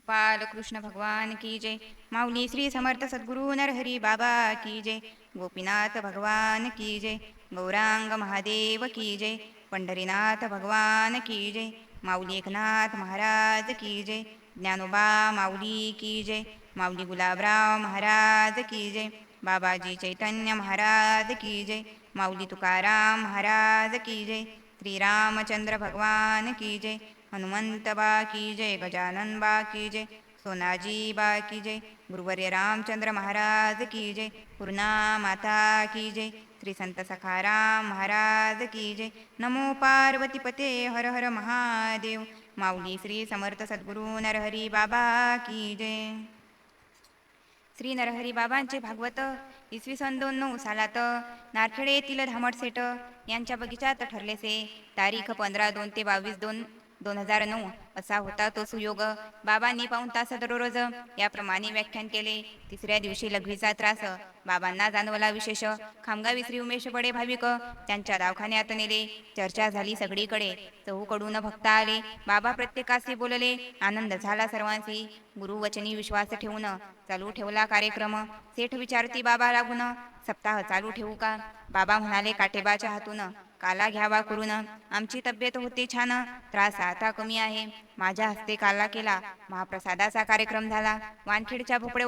गोपाल कृष्ण भगवान की जय. माऊली श्री समर्थ सद्गुरु नरहरी बाबा की जय. गोपीनाथ भगवान की जय. गौरांग महादेव की जय. पंढरीनाथ भगवान की जय. माऊली एकनाथ महाराज की जय. ज्ञानोबा माऊली की जय. माऊली गुलाबराव महाराज की जय. बाबाजी चैतन्य महाराज की जय. माऊली तुकाराम महाराज की जय. श्रीरामचंद्र भगवान की जय. हनुमंत बा की जय. गजानन बा की जय. सोनाजी बा की जय. गुरुवर्य रामचंद्र महाराज की जय. पूर्णा माता की जय. श्री संत सखाराम महाराज की जय. नमो पार्वती पते हर हर महादेव. माऊली श्री समर्थ सद्गुरु नरहरी बाबा की जय. श्री नरहरी बाबांचे भागवत इसवी सन 2009 सालात नारखेडे येथील धामटसेठ यांच्या बगीचात ठरलेसे. तारीख 15/2 ते 22/2/2009 असा होता तो सुयोग. बाबांनी पाऊण तास दररोज याप्रमाणे व्याख्यान केले. तिसऱ्या दिवशी लघवीचा त्रास बाबांना जाणवला विशेष. खामगावी श्री उमेश बडे भाविक त्यांच्या दवाखान्यात नेले. चर्चा झाली सगळीकडे. चहूकडून भक्त आले. बाबा प्रत्येकाशी बोलले. आनंद झाला सर्वांशी. गुरुवचनी विश्वास ठेवून चालू ठेवला कार्यक्रम. सेठ विचारती बाबा लागून, सप्ताह चालू ठेवू का? बाबा म्हणाले, काटेबाच्या हातून काला घ्यावा करून. आमची तब्येत होते छान, त्रास आता कमी आहे. माझ्या हस्ते काला केला. महाप्रसादाचा कार्यक्रम झाला. वानखेडच्या भोपळे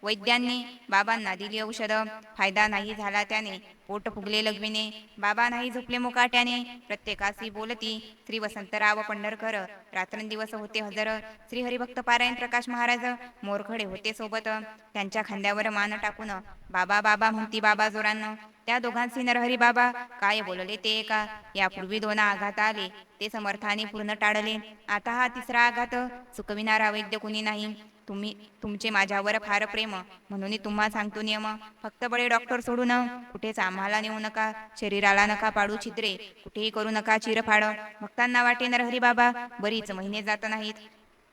वैद्यांनी बाबांना दिली औषध. फायदा नाही झाला त्याने. पोट फुगले लघवीने. बाबा नाही झोपले मुकाट्याने. प्रत्येकाशी बोलती. श्री वसंतराव पंढरकर रात्रंदिवस होते हजर. श्री हरिभक्त पारायण प्रकाश महाराज मोरखडे होते सोबत. त्यांच्या खांद्यावर मान टाकून बाबा बाबा म्हणती बाबा जोरानं. त्या दोघांशी नरहरी बाबा काय बोलले ते का? यापूर्वी 2 आघात आले, ते समर्थाने पूर्ण टाळले. आता हा तिसरा आघात. चुकविणारा वैद्य कुणी नाही. तुमचे माझ्यावर फार प्रेम, म्हणून तुम्हा सांगतो नियम. फक्त बळे डॉक्टर सोडून कुठेच आम्हाला नेऊ नका. शरीराला नका पाडू छिद्रे, कुठेही करू नका चिरफाड. भक्तांना वाटे नरहरी बाबा बरीच महिने जात नाहीत.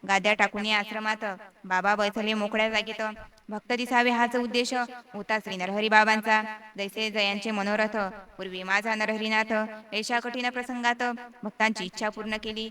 गाद्या टाकून या आश्रमात बाबा बसले मोकळ्या जागेत. भक्त दिसावे हाच उद्देश होता श्री नरहरी बाबांचा. जैसे जयांचे मनोरथ पूर्वी माझा नरहरीनाथ. ऐशा कठीण प्रसंगात भक्तांची इच्छा पूर्ण केली.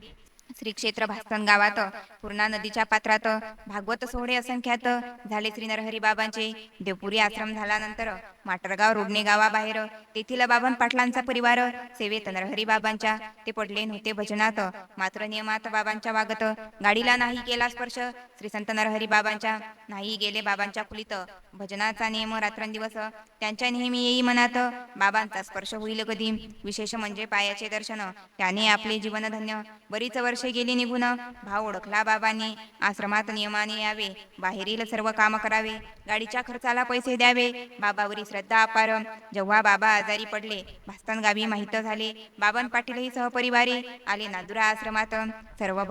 श्री क्षेत्र भास्तन गावात पूर्णा नदीच्या पात्रात भागवत सोहळे असंख्यात झाले श्री नरहरी बाबांचे. देवपुरी आश्रम झाल्यानंतर माटरगाव रोडणे गावाबाहेर तेथील बाबन पाटलांचा परिवार सेवेत नरहरी बाबांच्या. ते पडले नव्हते भजनात, मात्र नियमात बाबांच्या वागत. गाडीला नाही केला स्पर्श श्री संत नरहरी बाबांच्या. नाही गेले बाबांच्या कुलीत. भजनाचा नियम रात्रंदिवस त्यांच्या नेहमी येई मनात. बाबांचा स्पर्श होईल कधी, विशेष म्हणजे पायाचे दर्शन. त्याने आपले जीवन धन्य. बरीच वर्षे गेली निघून. भाव ओळखला बाबांनी. आश्रमात नियमाने यावे, बाहेरील सर्व काम करावे, गाडीच्या खर्चाला पैसे द्यावे. बाबावरी श्रद्धा अपार. जेव्हा बाबा आजारी पडले, भास्तन गावी माहीत झाले. बाबन पाटीलही सहपरिवारी आले नादुरा आश्रमात. सर्व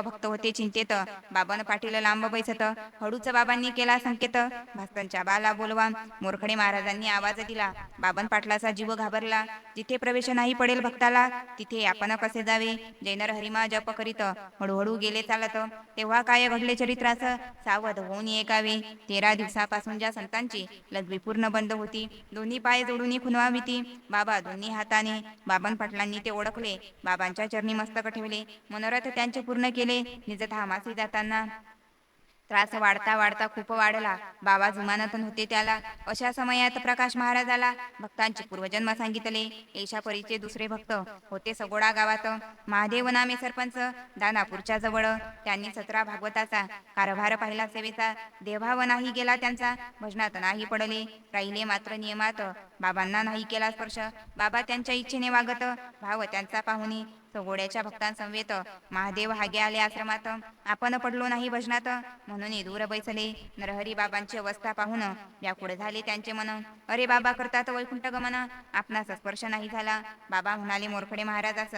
भक्त होते चिंतेत. बाबन पाटील लांब बैसत. हळूच बाबांनी केला संकेत, भास्तनच्या बाला बोलवा. मोरखडे महाराजांनी आवाज दिला. बाबन पाटलाचा जीव घाबरला. जिथे प्रवेश नाही पडेल भक्ताला, तिथे आपण कसे जावे? जैनर हरिमा जप करीत हळूहळू गेले चालत. तेव्हा काय घडले चरित्रास, सावध होऊन ऐकावे. 13 दिवसापासून ज्या संतांची लघवी पूर्ण बंद होती, दोन्ही पाय जोडून खुणवाविती. बाबा दोन्ही हाताने. बाबन पाटलांनी ते ओळखले. बाबांच्या चरणी मस्तक ठेवले. मनोरथ त्यांचे पूर्ण केले. निज धामासी जाताना त्रास वाढता वाढता खूप वाढला. बाबा जुमानत होते त्याला. अशा समयात प्रकाश महाराजाला भक्तांचे पूर्वजन्म सांगितले. ऐशा परीचे दुसरे भक्त होते सगोडा गावात. महादेव नामे सरपंच, दानापूरच्या जवळ. त्यांनी 17 भागवताचा कारभार पाहिला सेवेचा. देवभाव नाही गेला त्यांचा. भजनात नाही पडले, राहिले मात्र नियमात. बाबांना नाही केला स्पर्श. बाबा त्यांच्या इच्छेने वागत. भाव त्यांचा पाहुणी सगोड्याच्या भक्तांसमवेत महादेव हागे आले आश्रमात. आपण पडलो नाही भजनात, म्हणून दूर बैसले. नरहरी बाबांची अवस्था पाहून व्याकुळ झाले त्यांचे मन. अरे बाबा करतात वैकुंठ गमन, आपणास स्पर्श नाही झाला. बाबा म्हणाले मोरखडे महाराजास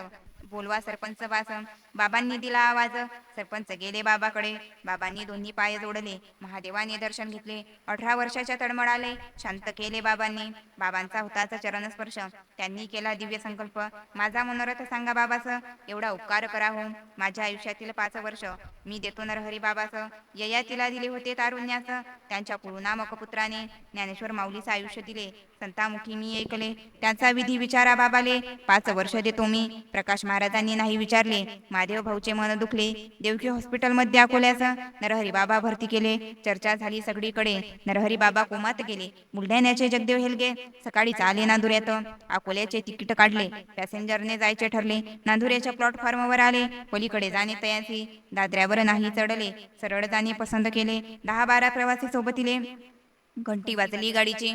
बोलवा सरपंच बास. बाबांनी दिला आवाज. सरपंच गेले बाबाकडे. बाबांनी दोन्ही पाय जोडले. महादेवाने दर्शन घेतले. 18 वर्षाच्या तळमळाले शांत केले बाबांनी. बाबांचा होताचा चरण स्पर्श. त्यांनी केला दिव्य संकल्प. माझा मनोरथ सांगा बाबास, एवढा उपकार करा हो. माझ्या आयुष्यातील 5 वर्ष मी देतो नरहरी बाबास. ययातीला दिले होते तारुण्यास. त्यांच्या कुळनामक पुत्राने ज्ञानेश्वर माऊलीचे आयुष्य दिले. संतामुखी मी ऐकले. त्यांचा विधी विचारा बाबाले. 5 वर्ष देतो मी. प्रकाश महाराजांनी नाही विचारले. महादेव भाऊचे मन दुखले. देवकी हॉस्पिटलमध्ये अकोल्याचं नरहरी बाबा भरती केले. चर्चा झाली सगळीकडे. नरहरी बाबा कोमात गेले. बुलढाण्याचे जगदेव हेलगे सकाळीच आले नांदुऱ्यात. अकोल्याचे तिकीट काढले. पॅसेंजरने जायचे ठरले. नांदुऱ्याच्या प्लॅटफॉर्मवर आले. पलीकडे जाणे तयासी. दादऱ्यावर नाही चढले. सरळ जाणे पसंत केले. 10-12 प्रवासी सोबतीले. घंटी वाजली गाडीची.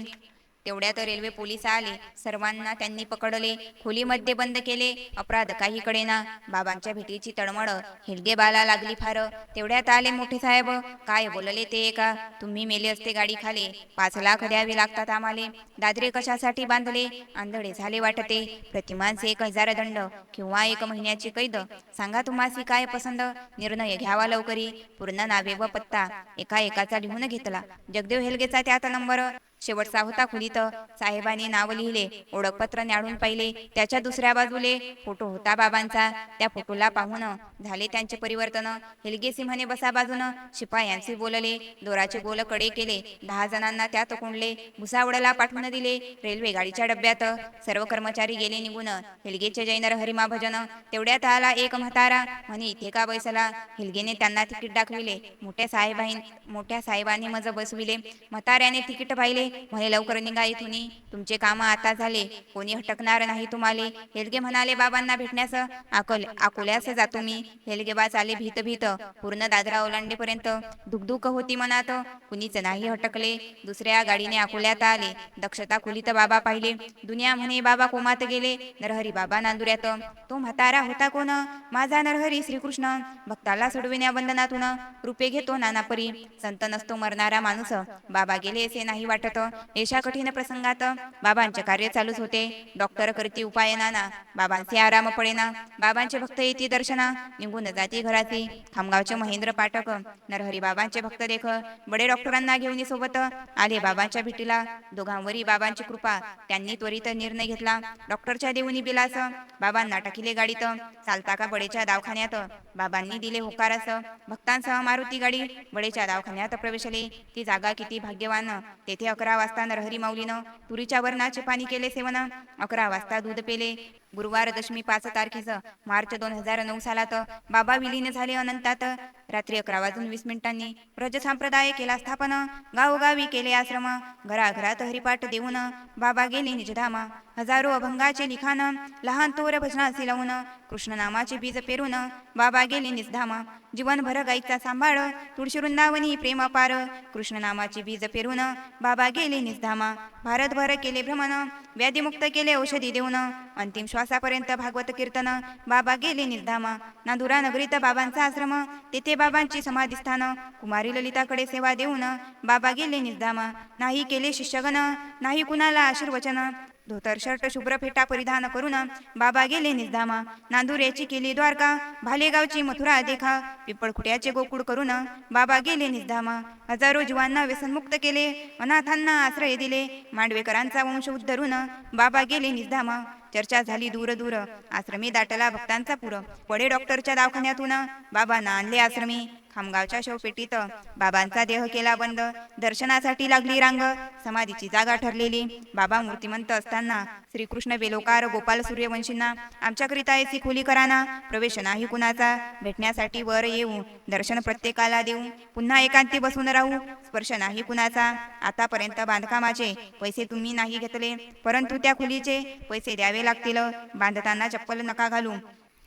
तेवढ्यात रेल्वे पोलीस आले. सर्वांना त्यांनी पकडले. खोलीमध्ये बंद केले. अपराध काही कडेना. बाबांच्या भेटीची तळमळ हेलगे बाला लागली फार. तेवढ्यात आले मोठे साहेब. काय बोलले ते एका. तुम्ही मेले असते गाडी खाले. 5 लाख द्यावे लागतात आम्हाले. दादरे कशासाठी बांधले. आंधळे झाले वाटते. प्रतिमांचे 1000 दंड किंवा 1 महिन्याची कैद. सांगा तुम्हासी काय पसंत. निर्णय घ्यावा लवकरी. पूर्ण नावे व पत्ता एका एकाचा लिहून घेतला. जगदेव हेलगेचा त्यात नंबर शेवटचा होता खोलीत. साहेबांनी नाव लिहिले. ओळखपत्र न्याडून पाहिले. त्याच्या दुसऱ्या बाजूले फोटो होता बाबांचा. त्या फोटोला पाहून झाले त्यांचे परिवर्तन. हेलगे सिंहने बसा बाजून. शिपायांशी बोलले. दोराचे गोल कडे केले. 10 जणांना त्यात कोंडले. भुसावळला पाठवून दिले. रेल्वे गाडीच्या डब्यात सर्व कर्मचारी गेले निघून. हेलगेचे जैन हरिमा भजन. तेवढ्यात आला एक म्हातारा. म्हणे इथे का बैसला. हेलगेने त्यांना तिकीट दाखविले. मोठ्या साहेबांनी मज बसविले. म्हाताऱ्याने तिकीट पाहिले. म्हणे लवकर निघा इथून. तुमचे काम आता झाले. कोणी हटकणार नाही तुम्हाले. हेलगे म्हणाले बाबांना भेटण्यास अकोल्यास जातो मी. हेलगे बा चाले भीत भीत. पूर्ण दादरा ओलांडेपर्यंत दुखदुख होती मनात. कुणीच नाही हटकले. दुसऱ्या गाडीने अकोल्यात आले. दक्षता खोलीत बाबा पाहिले. दुनिया म्हणे बाबा कोमात गेले. नरहरी बाबा नांदुऱ्यात. तो म्हातारा होता कोण. माझा नरहरी श्रीकृष्ण. भक्ताला सोडविण्या बंधनातून रूपे घेतो नानापरी. संत नसतो मरणारा माणूस. बाबा गेले असे नाही वाटत. येशा कठीण प्रसंगात बाबांचे कार्य चालूच होते. डॉक्टर करती उपाय नाना. बाबांचे आराम पडेना. बाबांचे भक्त येती दर्शना. निघून जाती घराची. खामगावचे महेंद्र पाठक नरहरी बाबांचे भक्त देख बडे डॉक्टरांना घेऊन सोबत आले बाबांच्या भेटीला. दोघांवरी बाबांची कृपा. त्यांनी त्वरित निर्णय घेतला. डॉक्टरच्या देऊनी बिलास. बाबांना टाकिले गाडीत. चालता का बडेच्या दवाखान्यात. बाबांनी दिले होकारास. भक्तांसह मारुती गाडी बडेच्या दवाखान्यात प्रवेशले. ती जागा किती भाग्यवान. तेथे 11 वाजता नरहरी माऊलीनं तुरीच्या वरणाचे पाणी केले सेवन. 11 वाजता दूध पेले. गुरुवार दशमी 5 तारखेचं मार्च 2009 सालात बाबा विलीन झाले अनंतात. रात्री 11:20 व्रज संप्रदाय केला स्थापन. गावोगावी केले आश्रम. घराघरात हरिपाठ देऊन बाबा गेले निजधाम. हजारो अभंगाचे लिखाण लहान तोर भजनासी लावून. कृष्ण नामाचे बीज पेरून बाबा गेले निजधाम. जीवनभर गाईचा सांभाळ तुळशी वृंदावनी प्रेम पार. कृष्ण नामाचे बीज पेरून बाबा गेले निजधाम. भारतभर केले भ्रमण. व्याधीमुक्त केले औषधी देऊन. अंतिम श्वासापर्यंत भागवत कीर्तन. बाबा गेले निर्धाम. नांदुरा नगरीत बाबांचा आश्रम. तेथे बाबांची समाधी स्थान. कुमारी ललिताकडे सेवा देऊन बाबा गेले निर्धाम. नाही केले शिष्यगण. नाही कुणाला आशीर्वचन. धोतर शर्ट शुभ्र फेटा परिधान करून बाबा गेले निर्धाम. नांदुऱ्याची केली द्वारका. भालेगावची मथुरा देखा. पिंपळखुट्याचे गोकुळ करून बाबा गेले निर्धाम. हजारो जीवांना व्यसनमुक्त केले. अनाथांना आश्रय दिले. मांडवेकरांचा वंश उद्धरून बाबा गेले निर्धाम. चर्चा झाली दूर दूर. आश्रमी दाटला भक्तांचा पूर. बडे डॉक्टरच्या दवाखान्यातून बाबांना आणले आश्रमी. खामगावच्या शवपेटीत बाबांचा देह केला बंद. दर्शनासाठी लागली रांग. समाधीची जागा ठरलेली. बाबा मूर्तिमंत असताना श्रीकृष्ण बेलोकार गोपाल सूर्यवंशींना आमच्याकरिता ऐसी खोली कराना. प्रवेश नाही कुणाचा. भेटण्यासाठी वर येऊ. दर्शन प्रत्येकाला देऊ. पुन्हा एकांती बसून राहू. स्पर्श नाही कुणाचा. आतापर्यंत बांधकामाचे पैसे तुम्ही नाही घेतले. परंतु त्या खोलीचे पैसे द्यावे लागतील. बांधताना चप्पल नका घालू.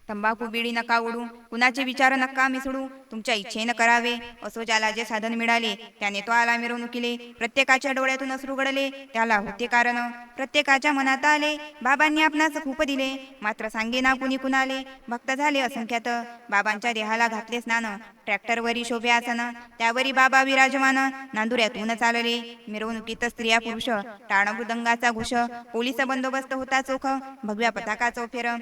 तंबाखू बिडी नका ओढू. कुणाचे विचार नका मिसळू. तुमच्या इच्छेनं करावे. असो ज्याला जे साधन मिळाले त्याने तो आला मिरवणुकीले. प्रत्येकाच्या डोळ्यातून अश्रू गळले त्याला होते कारण. प्रत्येकाच्या मनात आले बाबांनी आपणास खूप दिले. मात्र सांगेना कुणी कुणाले. भक्त झाले असंख्यात. बाबांच्या देहाला घातले स्नान. ट्रॅक्टरवरी शोभे आसन. त्यावरी बाबा विराजमान. नांदुऱ्यातून चालले. मिरवणुकीत स्त्रिया पुरुष. टाळ मृदंगाचा घोष. पोलीस बंदोबस्त होता चोख. भगव्या पताका चौफेर.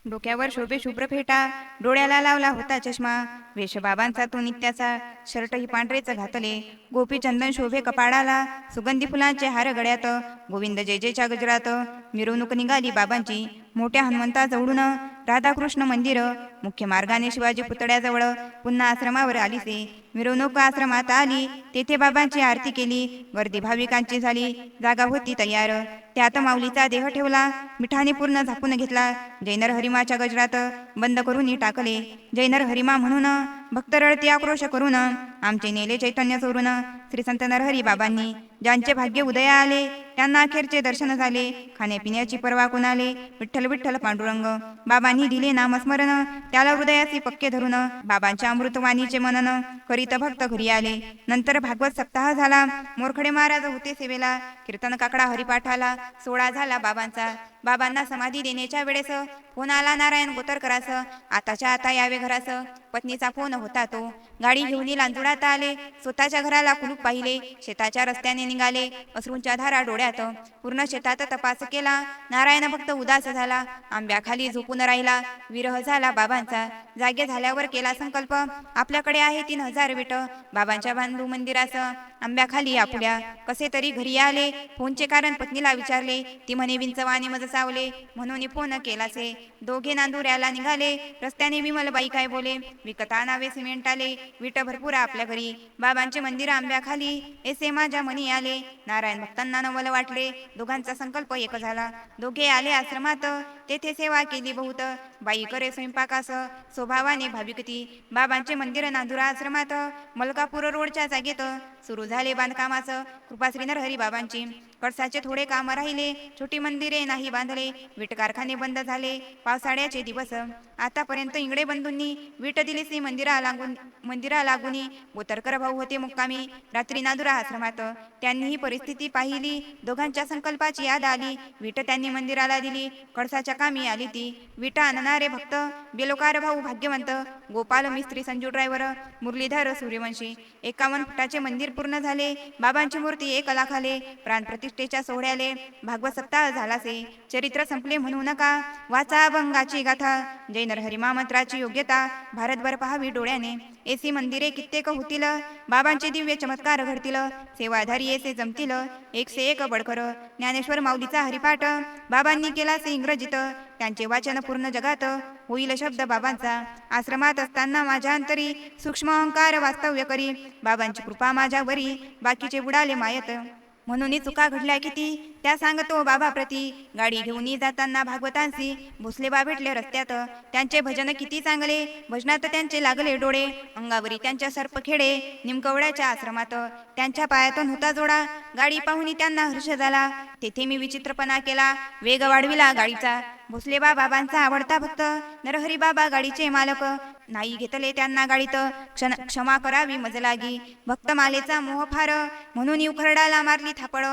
डोक्यावर शोभे शुभ्र फेटा. डोळ्याला लावला होता चष्मा. वेश बाबांचा तो नित्याचा. शर्ट ही पांढरेच घातले. गोपी चंदन शोभे कपाडाला. सुगंधी फुलांचे हार गळ्यात. गोविंद जय जयच्या गजरात. मिरवणूक निघाली बाबांची. मोठ्या हनुमंता जवळून राधाकृष्ण मंदिर. मुख्य मार्गाने शिवाजी पुतळ्याजवळ. पुन्हा आश्रमावर आलीसे. मिरवणूक आश्रमात आली, तेथे बाबांची आरती केली. गर्दी भाविकांची झाली, जागा होती तयार. त्यात माऊलीचा देह ठेवला, मिठाने पूर्ण झाकून घेतला. जैनर हरिमाच्या गजरात बंद करून टाकले. जैनर हरिमा म्हणून भक्त रडते आक्रोश करून, आमचे नेले चैतन्य चोरून. श्री संत नरहरी बाबांनी ज्यांचे भाग्य उदया आले, त्यांना अखेरचे दर्शन झाले. खाण्यापिण्याची पर्वा कोणाले, विठ्ठल विठ्ठल पांडुरंग. बाबांनी दिले नामस्मरण, त्याला हृदयाचे पक्के धरून. बाबांच्या अमृतवाणीचे मनन करीत भक्त घरी आले. नंतर भागवत सप्ताह झाला. मोरखडे महाराज होते सेवेला. कीर्तन काकडा हरिपाठाला. सोळा झाला बाबांचा. बाबांना समाधी देण्याच्या वेळेस फोन आला नारायण गोतरकरास, आताच्या आता यावे घरास. पत्नीचा फोन होता तो. गाडी घेऊन लांजुडात आले. स्वतःच्या घराला कुलूप पाहिले. शेताच्या रस्त्याने निघाले. अश्रूंच्या धारा डोळ्यात. पूर्ण शेतात तपास केला. नारायण भक्त उदास झाला. आंब्याखाली झोपून राहिला. विरह झाला बाबांचा. जागे झाल्यावर केला संकल्प, आपल्याकडे आहे 3000 विट. बाबांच्या बांधू मंदिरास आंब्याखाली आपल्या. कसे तरी घरी आले. फोनचे कारण पत्नीला विचारले. ती म्हणे विंचवाने मज सावले, म्हणून फोन केलासे. दोघे नांदुऱ्याला निघाले. रस्त्याने विमलबाई काय बोले, विकता नावे सिमेंट आले. विट भरपूर आपल्या घरी. बाबांचे मंदिर आंब्याखाली. एसे माझ्या मनी आले. नारायण भक्तांना नवल वाटले. दोघांचा संकल्प एक झाला. दोघे आले आश्रमात. तेथे सेवा केली बहुत. बाई करे स्वयंपाकास, स्वभावाने भाविकती. बाबांचे मंदिर नांदुरा आश्रमात. मलकापूर रोडच्या जागेत सुरू झाले बांधकामास. कृपाश्री नरहरी बाबांची. कळसाचे थोडे काम राहिले. छोटी मंदिरे नाही बांधले. वीट कारखाने बंद झाले. पावसाळ्याचे दिवस. आतापर्यंत इंगडे बंधूंनी वीट दिलीसी मंदिरा लागुनी. गोतरकर भाऊ होते मुक्कामी रात्री नांदुरा आश्रमात. त्यांनी ही परिस्थिती पाहिली. दोघांच्या संकल्पाची याद आली. वीट त्यांनी मंदिराला दिली. कळसाच्या कामी आली ती. विटा आणणारे भक्त बेलोकार भाऊ भाग्यवंत. गोपाल मिस्त्री संजू ड्रायव्हर. मुरलीधर सूर्यवंशी. 51 फुटाचे मंदिर पूर्ण झाले. बाबांची मूर्ती 1 लाखाले. प्राण प्रतिष्ठेच्या सोहळ्याले भागवत सप्ताह झालासे. चरित्र संपले म्हणू नका, वाचा अभंगाची गाथा. जय नरहरिमा मंत्राची योग्यता भारतभर पहावी डोळ्याने. एसी मंदिरे कित्येक होतील. बाबांचे दिव्य चमत्कार घडतील. सेवाधारी एसे जमतील. एक से एक बडकर. ज्ञानेश्वर माऊलीचा हरिपाठ बाबांनी केला से इंग्रजीत. त्यांचे वाचन पूर्ण जगात होईल शब्द बाबांचा. आश्रमात असताना माझ्या अंतरी सूक्ष्म अहंकार वास्तव्य करी. बाबांची कृपा माझ्यावरी, बाकीचे बुडाले मायत. म्हणून चुका घडल्या किती त्या सांगतो बाबा प्रती. गाडी घेऊन जाताना भागवतांशी भोसलेबा भेटले रस्त्यात. त्यांचे भजन किती चांगले, भजनात त्यांचे लागले डोळे. अंगावरी त्यांच्या सर्पखेडे, निमकवड्याच्या आश्रमात त्यांच्या पायातून होता जोडा. गाडी पाहुनी त्यांना हर्ष झाला. तेथे मी विचित्रपणा केला, वेग वाढविला गाडीचा. भोसलेबा बाबांचा आवडता भक्त, नरहरी बाबा गाडीचे मालक. नाही घेतले त्यांना गाडीत, क्षमा करावी मजलागी. भक्त मालेचा मोह फार, म्हणून उखरडाला मारली थापड.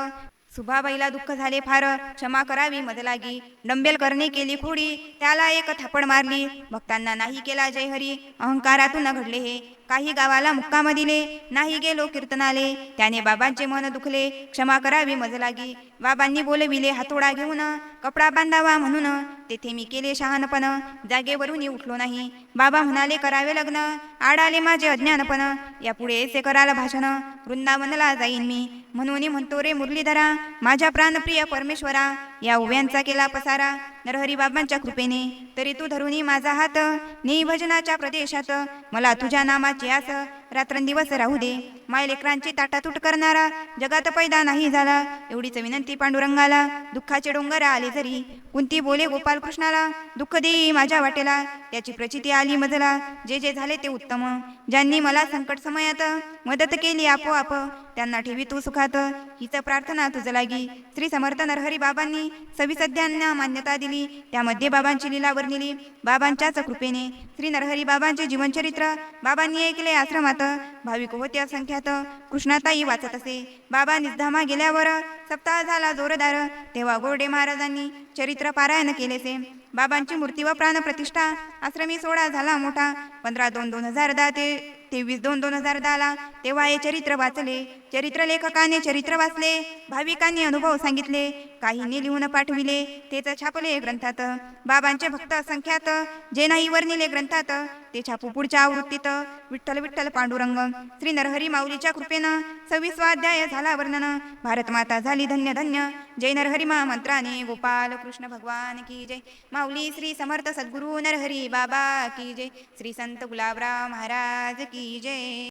सुभाबाईला दुःख झाले फार, क्षमा करावी मजलागी. डंबेलकरने केली खोडी, त्याला एक थापड मारली. भक्तांना नाही केला जय हरी, अहंकारातून घडले हे. काही गावाला मुक्काम दिले, नाही गेलो कीर्तनाले. त्याने बाबांचे मन दुखले, क्षमा करावी मजलागी. बाबांनी बोलविले हातोडा घेऊन, कपडा बांधावा म्हणून. तेथे मी केले शहाणपण, जागेवरून उठलो नाही. बाबा म्हणाले करावे लग्न, आडाले माझे अज्ञानपण. यापुढे ऐसे कराल भाषण, वृंदावनला जाईन मी. म्हणून म्हणतो रे मुरलीधरा, माझ्या प्राणप्रिय परमेश्वरा. या उभ्यांचा केला पसारा नरहरी बाबांच्या कृपेने. तरी तू धरुनी माझा हात, नेई भजनाच्या प्रदेशात. मला तुझ्या नामाची आस, रात्रंदिवस राहू दे. मायलेकरांची ताटातूट करणारा, जगात पैदा नाही झाला. एवढीच विनंती पांडुरंगाला, दुःखाचे डोंगर आले जरी. कुंती बोले गोपाल कृष्णाला, दुःख देई माझ्या वाटेला. त्याची प्रचिती आली मजला, जे जे झाले ते उत्तम. ज्यांनी मला संकट समयात मदत केली आपोआप, त्यांना ठेवी तू सुखात. हीच प्रार्थना तुझ लागी. श्री समर्थ नरहरी बाबांनी सविसध्यांना मान्यता दिली. त्यामध्ये बाबांची लीला वर्णिली. बाबांच्याच कृपेने श्री नरहरी बाबांचे जीवनचरित्र बाबांनी ऐकले आश्रमात. भाविक होते असंख्यात, कृष्णाताई वाचत असे. बाबा निजधामा गेल्यावर सप्ताह झाला जोरदार. तेव्हा गोरडे महाराजांनी चरित्र पारायण केलेसे. बाबांची मूर्ती व प्राण प्रतिष्ठा आश्रमी सोहळा झाला मोठा. 15/2/2010 ते 23/2/2010 तेव्हा हे चरित्र वाचले. चरित्र लेखकाने चरित्र वाचले. भाविकांनी अनुभव सांगितले. काहींनी लिहून पाठविले, तेच छापले ग्रंथात. बाबांचे भक्त असंख्यात, जे नाही वर्णिले ग्रंथात, ते छापू पुढच्या आवृत्तीत. विठ्ठल विठ्ठल पांडुरंग. श्री नरहरी माऊलीच्या कृपेनं 26वा अध्याय झाला वर्णन. भारत माता झाली धन्य धन्य. जय नरहरी मा मंत्राने गोपाल कृष्ण भगवान की जय. माऊली श्री समर्थ सद्गुरु नरहरी बाबा की जय. श्री संत गुलाबराव महाराज की जय.